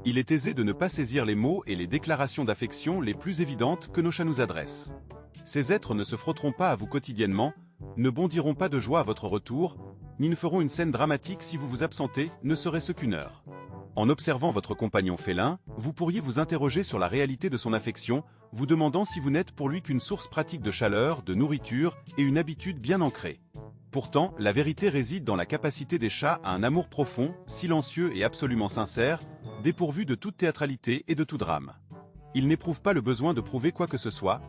Il est aisé de ne pas saisir les mots et les déclarations d'affection les plus évidentes que nos chats nous adressent. Ces êtres ne se frotteront pas à vous quotidiennement, ne bondiront pas de joie à votre retour, ni ne feront une scène dramatique si vous vous absentez, ne serait-ce qu'une heure. En observant votre compagnon félin, vous pourriez vous interroger sur la réalité de son affection, vous demandant si vous n'êtes pour lui qu'une source pratique de chaleur, de nourriture et une habitude bien ancrée. Pourtant, la vérité réside dans la capacité des chats à un amour profond, silencieux et absolument sincère, dépourvu de toute théâtralité et de tout drame. Ils n'éprouvent pas le besoin de prouver quoi que ce soit,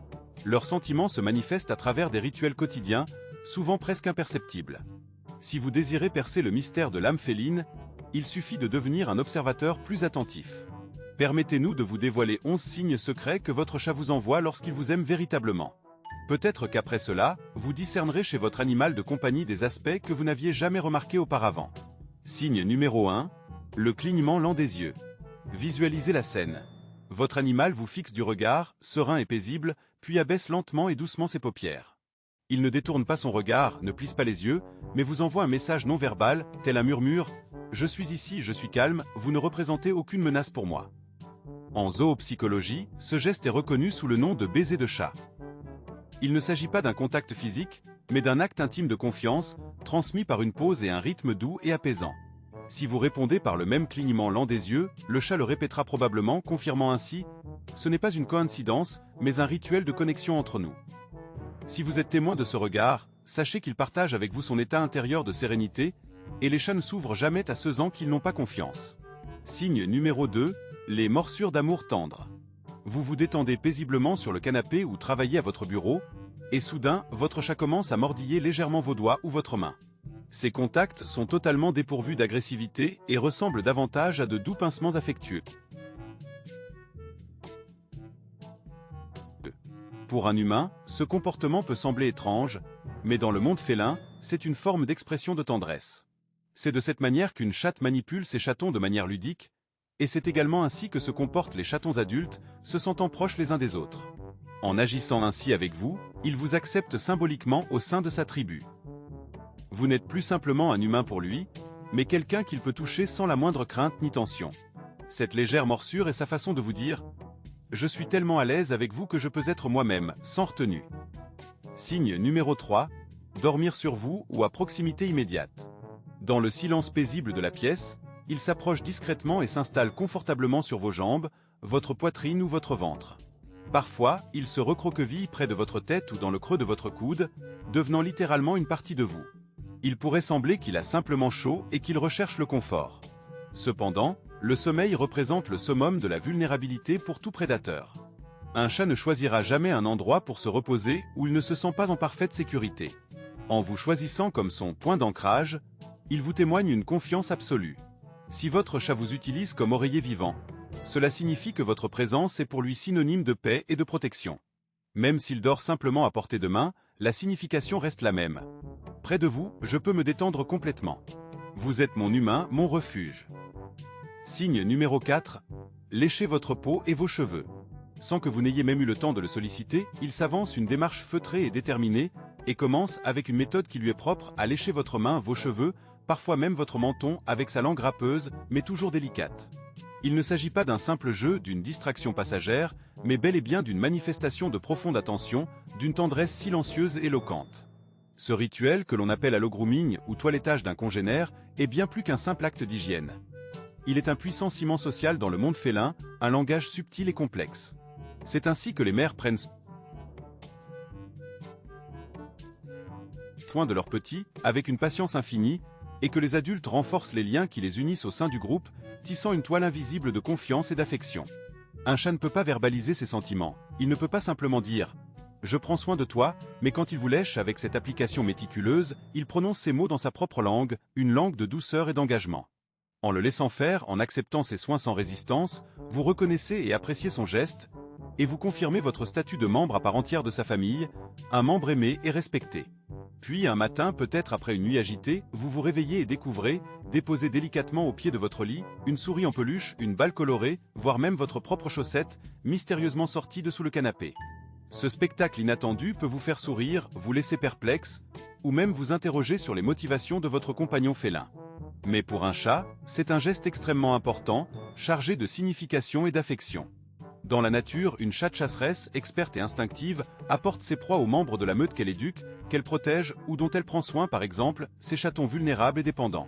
leurs sentiments se manifestent à travers des rituels quotidiens, souvent presque imperceptibles. Si vous désirez percer le mystère de l'âme féline, il suffit de devenir un observateur plus attentif. Permettez-nous de vous dévoiler 11 signes secrets que votre chat vous envoie lorsqu'il vous aime véritablement. Peut-être qu'après cela, vous discernerez chez votre animal de compagnie des aspects que vous n'aviez jamais remarqués auparavant. Signe numéro 1, le clignement lent des yeux. Visualisez la scène. Votre animal vous fixe du regard, serein et paisible, puis abaisse lentement et doucement ses paupières. Il ne détourne pas son regard, ne plisse pas les yeux, mais vous envoie un message non verbal, tel un murmure « Je suis ici, je suis calme, vous ne représentez aucune menace pour moi ». En zoopsychologie, ce geste est reconnu sous le nom de baiser de chat. Il ne s'agit pas d'un contact physique, mais d'un acte intime de confiance, transmis par une pose et un rythme doux et apaisant. Si vous répondez par le même clignement lent des yeux, le chat le répétera probablement, confirmant ainsi « Ce n'est pas une coïncidence, mais un rituel de connexion entre nous ». Si vous êtes témoin de ce regard, sachez qu'il partage avec vous son état intérieur de sérénité, et les chats ne s'ouvrent jamais à ceux en qui ils n'ont pas confiance. Signe numéro 2, les morsures d'amour tendre. Vous vous détendez paisiblement sur le canapé ou travaillez à votre bureau, et soudain, votre chat commence à mordiller légèrement vos doigts ou votre main. Ces contacts sont totalement dépourvus d'agressivité et ressemblent davantage à de doux pincements affectueux. Pour un humain, ce comportement peut sembler étrange, mais dans le monde félin, c'est une forme d'expression de tendresse. C'est de cette manière qu'une chatte manipule ses chatons de manière ludique, et c'est également ainsi que se comportent les chatons adultes, se sentant proches les uns des autres. En agissant ainsi avec vous, il vous accepte symboliquement au sein de sa tribu. Vous n'êtes plus simplement un humain pour lui, mais quelqu'un qu'il peut toucher sans la moindre crainte ni tension. Cette légère morsure est sa façon de vous dire « Je suis tellement à l'aise avec vous que je peux être moi-même, sans retenue ». Signe numéro 3, dormir sur vous ou à proximité immédiate. Dans le silence paisible de la pièce, il s'approche discrètement et s'installe confortablement sur vos jambes, votre poitrine ou votre ventre. Parfois, il se recroqueville près de votre tête ou dans le creux de votre coude, devenant littéralement une partie de vous. Il pourrait sembler qu'il a simplement chaud et qu'il recherche le confort. Cependant, le sommeil représente le summum de la vulnérabilité pour tout prédateur. Un chat ne choisira jamais un endroit pour se reposer où il ne se sent pas en parfaite sécurité. En vous choisissant comme son point d'ancrage, il vous témoigne une confiance absolue. Si votre chat vous utilise comme oreiller vivant, cela signifie que votre présence est pour lui synonyme de paix et de protection. Même s'il dort simplement à portée de main, la signification reste la même. Près de vous, je peux me détendre complètement. Vous êtes mon humain, mon refuge. Signe numéro 4. Léchez votre peau et vos cheveux. Sans que vous n'ayez même eu le temps de le solliciter, il s'avance une démarche feutrée et déterminée, et commence, avec une méthode qui lui est propre, à lécher votre main, vos cheveux, parfois même votre menton, avec sa langue râpeuse, mais toujours délicate. Il ne s'agit pas d'un simple jeu, d'une distraction passagère, mais bel et bien d'une manifestation de profonde attention, d'une tendresse silencieuse et éloquente. Ce rituel, que l'on appelle halo grooming ou toilettage d'un congénère, est bien plus qu'un simple acte d'hygiène. Il est un puissant ciment social dans le monde félin, un langage subtil et complexe. C'est ainsi que les mères prennent soin de leurs petits, avec une patience infinie, et que les adultes renforcent les liens qui les unissent au sein du groupe, tissant une toile invisible de confiance et d'affection. Un chat ne peut pas verbaliser ses sentiments, il ne peut pas simplement dire « Je prends soin de toi », mais quand il vous lèche avec cette application méticuleuse, il prononce ces mots dans sa propre langue, une langue de douceur et d'engagement. En le laissant faire, en acceptant ses soins sans résistance, vous reconnaissez et appréciez son geste, et vous confirmez votre statut de membre à part entière de sa famille, un membre aimé et respecté. Puis un matin, peut-être après une nuit agitée, vous vous réveillez et découvrez, déposé délicatement au pied de votre lit, une souris en peluche, une balle colorée, voire même votre propre chaussette, mystérieusement sortie de sous le canapé. Ce spectacle inattendu peut vous faire sourire, vous laisser perplexe, ou même vous interroger sur les motivations de votre compagnon félin. Mais pour un chat, c'est un geste extrêmement important, chargé de signification et d'affection. Dans la nature, une chatte chasseresse, experte et instinctive, apporte ses proies aux membres de la meute qu'elle éduque, qu'elle protège ou dont elle prend soin, par exemple, ses chatons vulnérables et dépendants.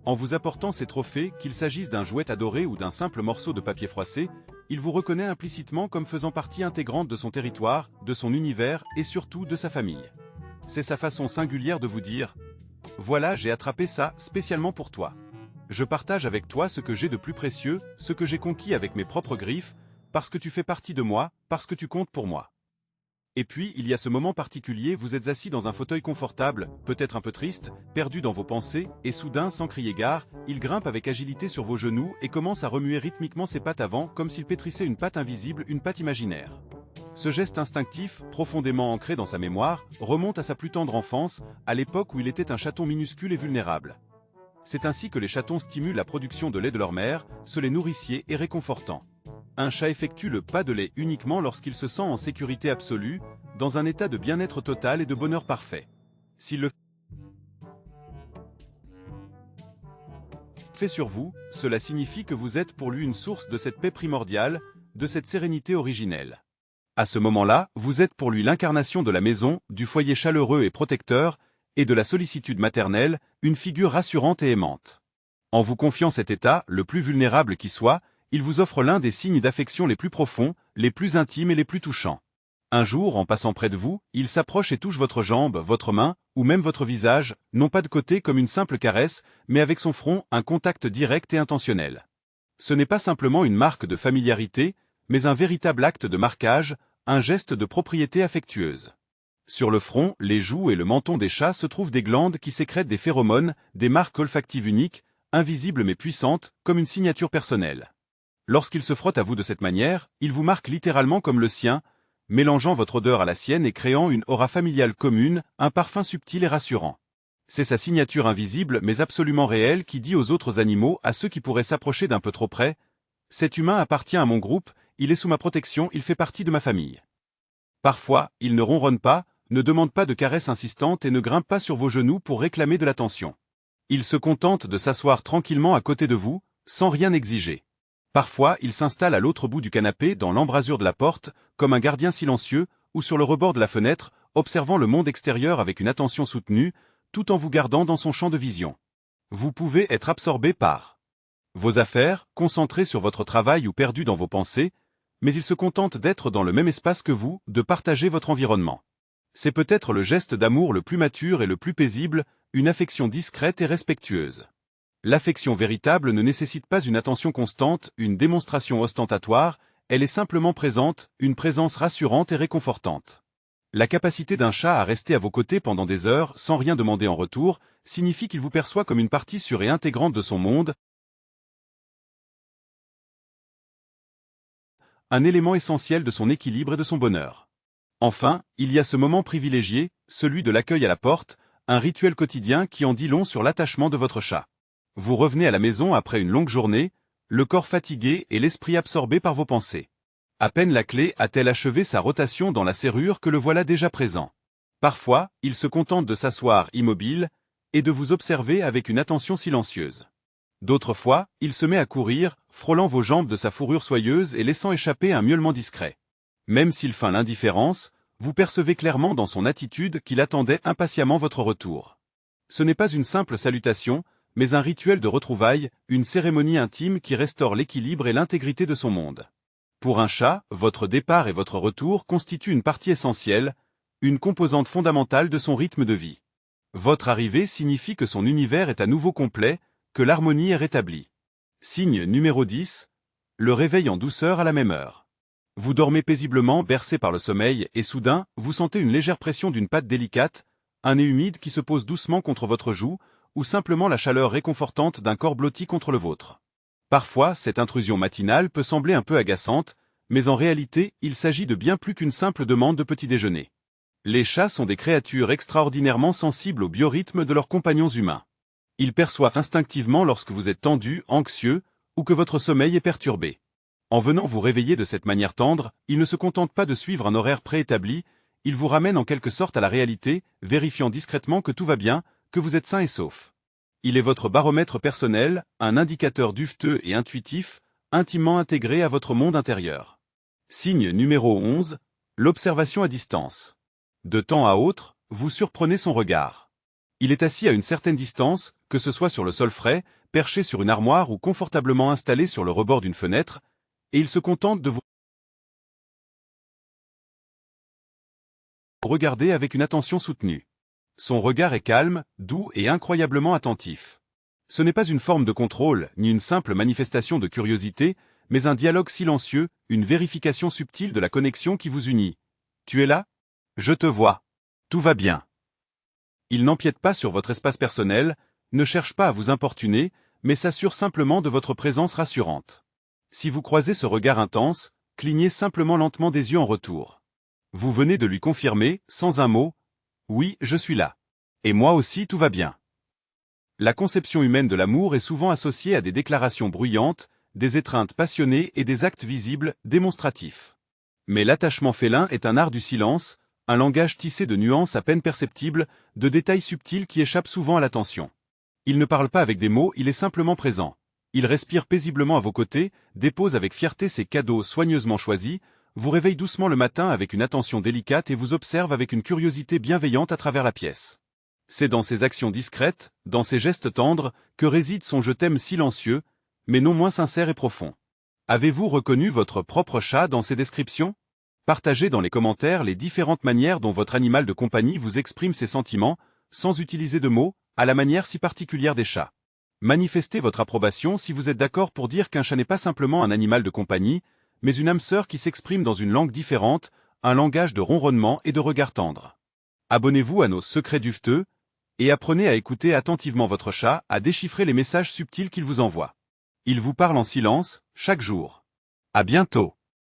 En vous apportant ces trophées, qu'il s'agisse d'un jouet adoré ou d'un simple morceau de papier froissé, il vous reconnaît implicitement comme faisant partie intégrante de son territoire, de son univers et surtout de sa famille. C'est sa façon singulière de vous dire « Voilà, j'ai attrapé ça spécialement pour toi. Je partage avec toi ce que j'ai de plus précieux, ce que j'ai conquis avec mes propres griffes, parce que tu fais partie de moi, parce que tu comptes pour moi. » Et puis, il y a ce moment particulier, vous êtes assis dans un fauteuil confortable, peut-être un peu triste, perdu dans vos pensées, et soudain, sans crier gare, il grimpe avec agilité sur vos genoux et commence à remuer rythmiquement ses pattes avant, comme s'il pétrissait une patte invisible, une patte imaginaire. Ce geste instinctif, profondément ancré dans sa mémoire, remonte à sa plus tendre enfance, à l'époque où il était un chaton minuscule et vulnérable. C'est ainsi que les chatons stimulent la production de lait de leur mère, ce lait nourricier et réconfortant. Un chat effectue le pas de lait uniquement lorsqu'il se sent en sécurité absolue, dans un état de bien-être total et de bonheur parfait. S'il le fait sur vous, cela signifie que vous êtes pour lui une source de cette paix primordiale, de cette sérénité originelle. À ce moment-là, vous êtes pour lui l'incarnation de la maison, du foyer chaleureux et protecteur, et de la sollicitude maternelle, une figure rassurante et aimante. En vous confiant cet état, le plus vulnérable qui soit, il vous offre l'un des signes d'affection les plus profonds, les plus intimes et les plus touchants. Un jour, en passant près de vous, il s'approche et touche votre jambe, votre main, ou même votre visage, non pas de côté comme une simple caresse, mais avec son front, un contact direct et intentionnel. Ce n'est pas simplement une marque de familiarité, mais un véritable acte de marquage, un geste de propriété affectueuse. Sur le front, les joues et le menton des chats se trouvent des glandes qui sécrètent des phéromones, des marques olfactives uniques, invisibles mais puissantes, comme une signature personnelle. Lorsqu'il se frotte à vous de cette manière, il vous marque littéralement comme le sien, mélangeant votre odeur à la sienne et créant une aura familiale commune, un parfum subtil et rassurant. C'est sa signature invisible mais absolument réelle qui dit aux autres animaux, à ceux qui pourraient s'approcher d'un peu trop près, « Cet humain appartient à mon groupe, il est sous ma protection, il fait partie de ma famille. » Parfois, il ne ronronne pas, ne demande pas de caresses insistantes et ne grimpe pas sur vos genoux pour réclamer de l'attention. Il se contente de s'asseoir tranquillement à côté de vous, sans rien exiger. Parfois, il s'installe à l'autre bout du canapé, dans l'embrasure de la porte, comme un gardien silencieux, ou sur le rebord de la fenêtre, observant le monde extérieur avec une attention soutenue, tout en vous gardant dans son champ de vision. Vous pouvez être absorbé par vos affaires, concentré sur votre travail ou perdu dans vos pensées, mais il se contente d'être dans le même espace que vous, de partager votre environnement. C'est peut-être le geste d'amour le plus mature et le plus paisible, une affection discrète et respectueuse. L'affection véritable ne nécessite pas une attention constante, une démonstration ostentatoire, elle est simplement présente, une présence rassurante et réconfortante. La capacité d'un chat à rester à vos côtés pendant des heures, sans rien demander en retour, signifie qu'il vous perçoit comme une partie sûre et intégrante de son monde, un élément essentiel de son équilibre et de son bonheur. Enfin, il y a ce moment privilégié, celui de l'accueil à la porte, un rituel quotidien qui en dit long sur l'attachement de votre chat. Vous revenez à la maison après une longue journée, le corps fatigué et l'esprit absorbé par vos pensées. À peine la clé a-t-elle achevé sa rotation dans la serrure que le voilà déjà présent. Parfois, il se contente de s'asseoir immobile et de vous observer avec une attention silencieuse. D'autres fois, il se met à courir, frôlant vos jambes de sa fourrure soyeuse et laissant échapper un miaulement discret. Même s'il feint l'indifférence, vous percevez clairement dans son attitude qu'il attendait impatiemment votre retour. Ce n'est pas une simple salutation, mais un rituel de retrouvailles, une cérémonie intime qui restaure l'équilibre et l'intégrité de son monde. Pour un chat, votre départ et votre retour constituent une partie essentielle, une composante fondamentale de son rythme de vie. Votre arrivée signifie que son univers est à nouveau complet, que l'harmonie est rétablie. Signe numéro 10, le réveil en douceur à la même heure. Vous dormez paisiblement, bercé par le sommeil, et soudain, vous sentez une légère pression d'une patte délicate, un nez humide qui se pose doucement contre votre joue, ou simplement la chaleur réconfortante d'un corps blotti contre le vôtre. Parfois, cette intrusion matinale peut sembler un peu agaçante, mais en réalité, il s'agit de bien plus qu'une simple demande de petit déjeuner. Les chats sont des créatures extraordinairement sensibles au biorhythme de leurs compagnons humains. Ils perçoivent instinctivement lorsque vous êtes tendu, anxieux, ou que votre sommeil est perturbé. En venant vous réveiller de cette manière tendre, ils ne se contentent pas de suivre un horaire préétabli, ils vous ramènent en quelque sorte à la réalité, vérifiant discrètement que tout va bien, que vous êtes sain et sauf. Il est votre baromètre personnel, un indicateur duveteux et intuitif, intimement intégré à votre monde intérieur. Signe numéro 11, l'observation à distance. De temps à autre, vous surprenez son regard. Il est assis à une certaine distance, que ce soit sur le sol frais, perché sur une armoire ou confortablement installé sur le rebord d'une fenêtre, et il se contente de vous regarder avec une attention soutenue. Son regard est calme, doux et incroyablement attentif. Ce n'est pas une forme de contrôle, ni une simple manifestation de curiosité, mais un dialogue silencieux, une vérification subtile de la connexion qui vous unit. Tu es là? Je te vois. Tout va bien. Il n'empiète pas sur votre espace personnel, ne cherche pas à vous importuner, mais s'assure simplement de votre présence rassurante. Si vous croisez ce regard intense, clignez simplement lentement des yeux en retour. Vous venez de lui confirmer, sans un mot, « Oui, je suis là. Et moi aussi tout va bien. » La conception humaine de l'amour est souvent associée à des déclarations bruyantes, des étreintes passionnées et des actes visibles, démonstratifs. Mais l'attachement félin est un art du silence, un langage tissé de nuances à peine perceptibles, de détails subtils qui échappent souvent à l'attention. Il ne parle pas avec des mots, il est simplement présent. Il respire paisiblement à vos côtés, dépose avec fierté ses cadeaux soigneusement choisis, vous réveille doucement le matin avec une attention délicate et vous observe avec une curiosité bienveillante à travers la pièce. C'est dans ses actions discrètes, dans ses gestes tendres, que réside son je t'aime silencieux, mais non moins sincère et profond. Avez-vous reconnu votre propre chat dans ces descriptions? Partagez dans les commentaires les différentes manières dont votre animal de compagnie vous exprime ses sentiments, sans utiliser de mots, à la manière si particulière des chats. Manifestez votre approbation si vous êtes d'accord pour dire qu'un chat n'est pas simplement un animal de compagnie, mais une âme sœur qui s'exprime dans une langue différente, un langage de ronronnement et de regard tendre. Abonnez-vous à nos secrets duveteux, et apprenez à écouter attentivement votre chat, à déchiffrer les messages subtils qu'il vous envoie. Il vous parle en silence, chaque jour. À bientôt.